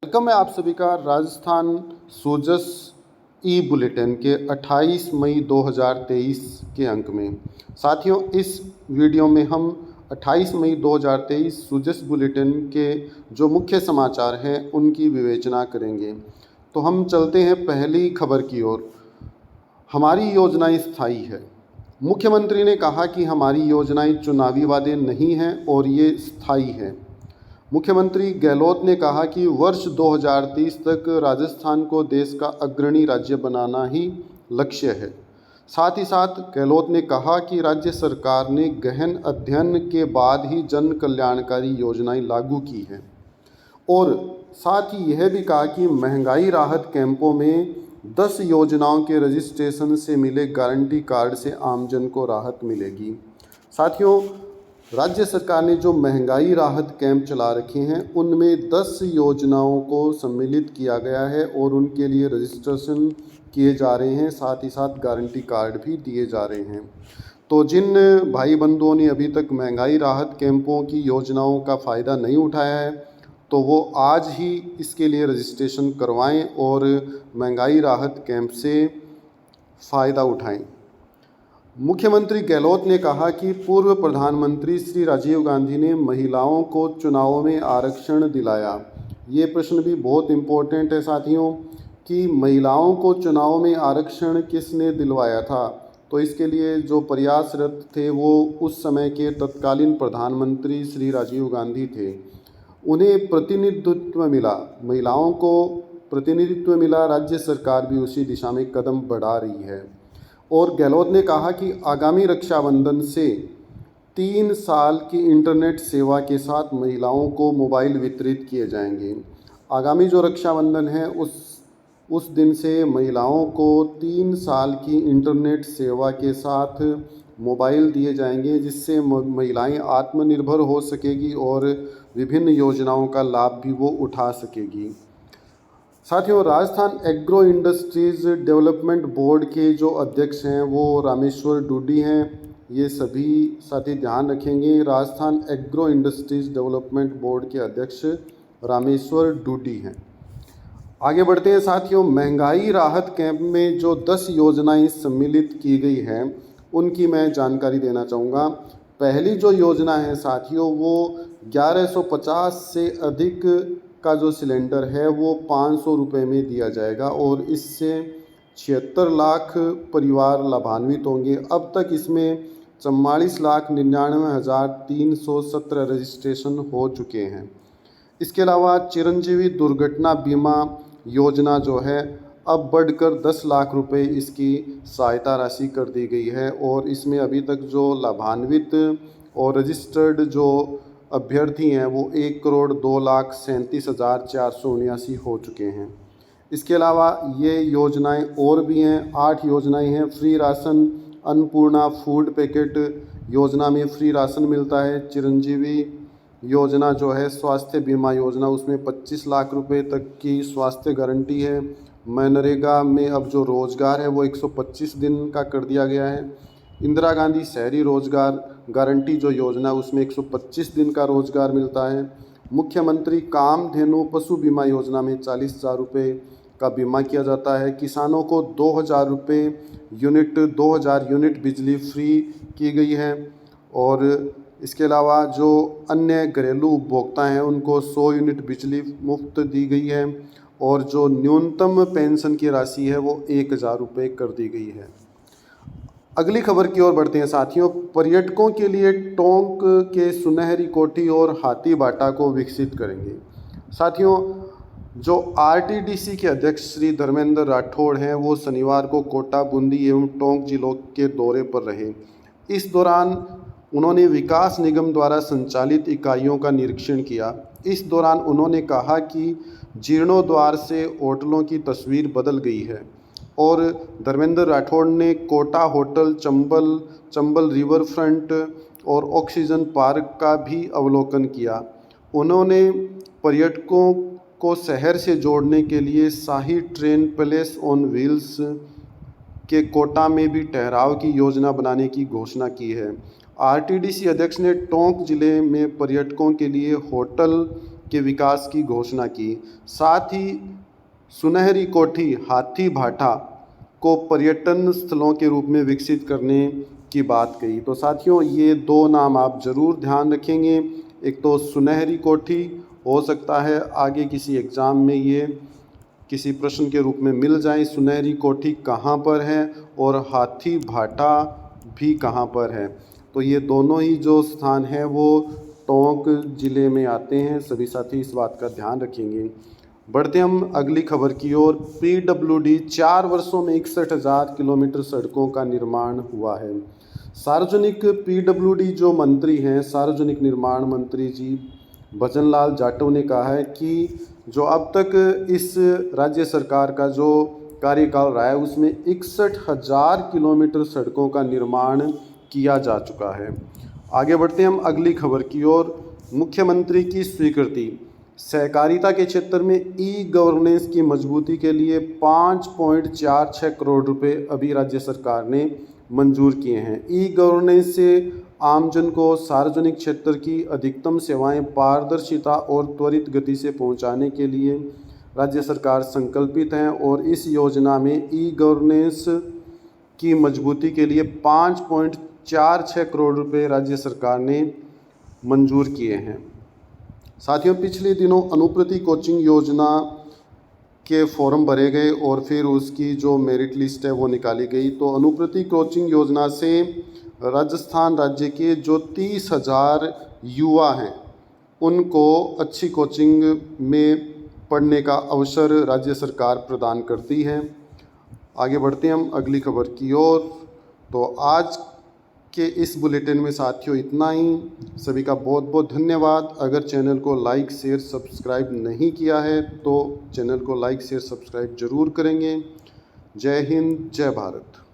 Welcome है आप सभी का राजस्थान सोजस ई बुलेटिन के 28 मई 2023 के अंक में। साथियों, इस वीडियो में हम 28 मई 2023 सोजस बुलेटिन के जो मुख्य समाचार हैं उनकी विवेचना करेंगे। तो हम चलते हैं पहली खबर की ओर। हमारी योजनाएं स्थायी है। मुख्यमंत्री ने कहा कि हमारी योजनाएं चुनावी वादे नहीं हैं और ये स्थायी हैं। मुख्यमंत्री गहलोत ने कहा कि वर्ष 2030 तक राजस्थान को देश का अग्रणी राज्य बनाना ही लक्ष्य है। साथ ही साथ गहलोत ने कहा कि राज्य सरकार ने गहन अध्ययन के बाद ही जन कल्याणकारी योजनाएं लागू की हैं और साथ ही यह भी कहा कि महंगाई राहत कैंपों में 10 योजनाओं के रजिस्ट्रेशन से मिले गारंटी कार्ड से आमजन को राहत मिलेगी। साथियों, राज्य सरकार ने जो महंगाई राहत कैंप चला रखे हैं उनमें 10 योजनाओं को सम्मिलित किया गया है और उनके लिए रजिस्ट्रेशन किए जा रहे हैं, साथ ही साथ गारंटी कार्ड भी दिए जा रहे हैं। तो जिन भाई बंधुओं ने अभी तक महंगाई राहत कैंपों की योजनाओं का फ़ायदा नहीं उठाया है तो वो आज ही इसके लिए रजिस्ट्रेशन करवाएं और महंगाई राहत कैंप से फ़ायदा उठाएं। मुख्यमंत्री गहलोत ने कहा कि पूर्व प्रधानमंत्री श्री राजीव गांधी ने महिलाओं को चुनावों में आरक्षण दिलाया। ये प्रश्न भी बहुत इम्पोर्टेंट है साथियों कि महिलाओं को चुनाव में आरक्षण किसने दिलवाया था। तो इसके लिए जो प्रयासरत थे वो उस समय के तत्कालीन प्रधानमंत्री श्री राजीव गांधी थे। उन्हें प्रतिनिधित्व मिला, महिलाओं को प्रतिनिधित्व मिला। राज्य सरकार भी उसी दिशा में कदम बढ़ा रही है। और गहलोत ने कहा कि आगामी रक्षाबंधन से 3 साल की इंटरनेट सेवा के साथ महिलाओं को मोबाइल वितरित किए जाएंगे। आगामी जो रक्षाबंधन है उस दिन से महिलाओं को 3 साल की इंटरनेट सेवा के साथ मोबाइल दिए जाएंगे, जिससे महिलाएं आत्मनिर्भर हो सकेगी और विभिन्न योजनाओं का लाभ भी वो उठा सकेगी। साथियों, Rajasthan agro industries development board के जो अध्यक्ष हैं वो रामेश्वर डूडी हैं। ये सभी साथी ध्यान रखेंगे, Rajasthan agro industries development board के अध्यक्ष रामेश्वर डूडी हैं। आगे बढ़ते हैं साथियों, महंगाई राहत कैंप में जो 10 योजनाएं सम्मिलित की गई हैं उनकी मैं जानकारी देना चाहूँगा। पहली जो योजना है साथियों वो 1150 से अधिक का जो सिलेंडर है वो 500 रुपये में दिया जाएगा और इससे 76 लाख परिवार लाभान्वित होंगे। अब तक इसमें 44,99,317 रजिस्ट्रेशन हो चुके हैं। इसके अलावा चिरंजीवी दुर्घटना बीमा योजना जो है अब बढ़कर 10 लाख रुपए इसकी सहायता राशि कर दी गई है और इसमें अभी तक जो लाभान्वित और रजिस्टर्ड जो अभ्यर्थी हैं वो 1,02,37,479 हो चुके हैं। इसके अलावा ये योजनाएं और भी हैं, 8 योजनाएं हैं। Free ration, Annapurna food packet योजना में फ्री राशन मिलता है। चिरंजीवी योजना जो है स्वास्थ्य बीमा योजना, उसमें 25 लाख रुपए तक की स्वास्थ्य गारंटी है। मनरेगा में अब जो रोज़गार है वो 125 दिन का कर दिया गया है। इंदिरा गांधी शहरी रोजगार गारंटी जो योजना उसमें 125 दिन का रोजगार मिलता है। मुख्यमंत्री कामधेनु पशु बीमा योजना में 40,000 रुपये का बीमा किया जाता है। किसानों को 2,000 रुपये यूनिट 2,000 यूनिट बिजली फ्री की गई है और इसके अलावा जो अन्य घरेलू उपभोक्ता हैं उनको 100 यूनिट बिजली मुफ्त दी गई है और जो न्यूनतम पेंशन की राशि है वो 1,000 रुपये कर दी गई है। अगली खबर की ओर बढ़ते हैं साथियों, पर्यटकों के लिए टोंक के सुनहरी कोठी और हाथी बाटा को विकसित करेंगे। साथियों, जो आरटीडीसी के अध्यक्ष श्री धर्मेंद्र राठौड़ हैं वो शनिवार को कोटा, बूंदी एवं टोंक जिलों के दौरे पर रहे। इस दौरान उन्होंने विकास निगम द्वारा संचालित इकाइयों का निरीक्षण किया। इस दौरान उन्होंने कहा कि जीर्णोद्वार से होटलों की तस्वीर बदल गई है और धर्मेंद्र राठौड़ ने Kota hotel, Chambal river front और ऑक्सीजन पार्क का भी अवलोकन किया। उन्होंने पर्यटकों को शहर से जोड़ने के लिए शाही ट्रेन पैलेस ऑन व्हील्स के कोटा में भी ठहराव की योजना बनाने की घोषणा की है। आरटीडीसी अध्यक्ष ने टोंक जिले में पर्यटकों के लिए होटल के विकास की घोषणा की। साथ ही सुनहरी कोठी हाथी भाटा को पर्यटन स्थलों के रूप में विकसित करने की बात कही। तो साथियों, ये दो नाम आप ज़रूर ध्यान रखेंगे। एक तो सुनहरी कोठी, हो सकता है आगे किसी एग्ज़ाम में ये किसी प्रश्न के रूप में मिल जाए, सुनहरी कोठी कहाँ पर है और हाथी भाटा भी कहाँ पर है। तो ये दोनों ही जो स्थान हैं वो टोंक ज़िले में आते हैं। सभी साथी इस बात का ध्यान रखेंगे। बढ़ते हम अगली खबर की ओर। PWD 4 वर्षों में 61,000 किलोमीटर सड़कों का निर्माण हुआ है। सार्वजनिक PWD जो मंत्री हैं, सार्वजनिक निर्माण मंत्री जी भजन लाल जाटव ने कहा है कि जो अब तक इस राज्य सरकार का जो कार्यकाल रहा है उसमें 61,000 किलोमीटर सड़कों का निर्माण किया जा चुका है। आगे बढ़ते हैं हम अगली खबर की ओर। मुख्यमंत्री की स्वीकृति। सहकारिता के क्षेत्र में ई-गवर्नेंस की मजबूती के लिए 5.46 करोड़ रुपए अभी राज्य सरकार ने मंजूर किए हैं। ई-गवर्नेंस से आमजन को सार्वजनिक क्षेत्र की अधिकतम सेवाएं पारदर्शिता और त्वरित गति से पहुंचाने के लिए राज्य सरकार संकल्पित है और इस योजना में ई-गवर्नेंस की मजबूती के लिए 5.46 करोड़ रुपए राज्य सरकार ने मंजूर किए हैं। साथियों, पिछले दिनों अनुप्रति कोचिंग योजना के फॉर्म भरे गए और फिर उसकी जो मेरिट लिस्ट है वो निकाली गई। तो अनुप्रति कोचिंग योजना से राजस्थान राज्य के जो 30,000 युवा हैं उनको अच्छी कोचिंग में पढ़ने का अवसर राज्य सरकार प्रदान करती है। आगे बढ़ते हैं हम अगली खबर की ओर। तो आज के इस बुलेटिन में साथियों इतना ही। सभी का बहुत बहुत धन्यवाद। अगर चैनल को लाइक शेयर सब्सक्राइब नहीं किया है तो चैनल को लाइक शेयर सब्सक्राइब जरूर करेंगे। जय हिंद, जय भारत।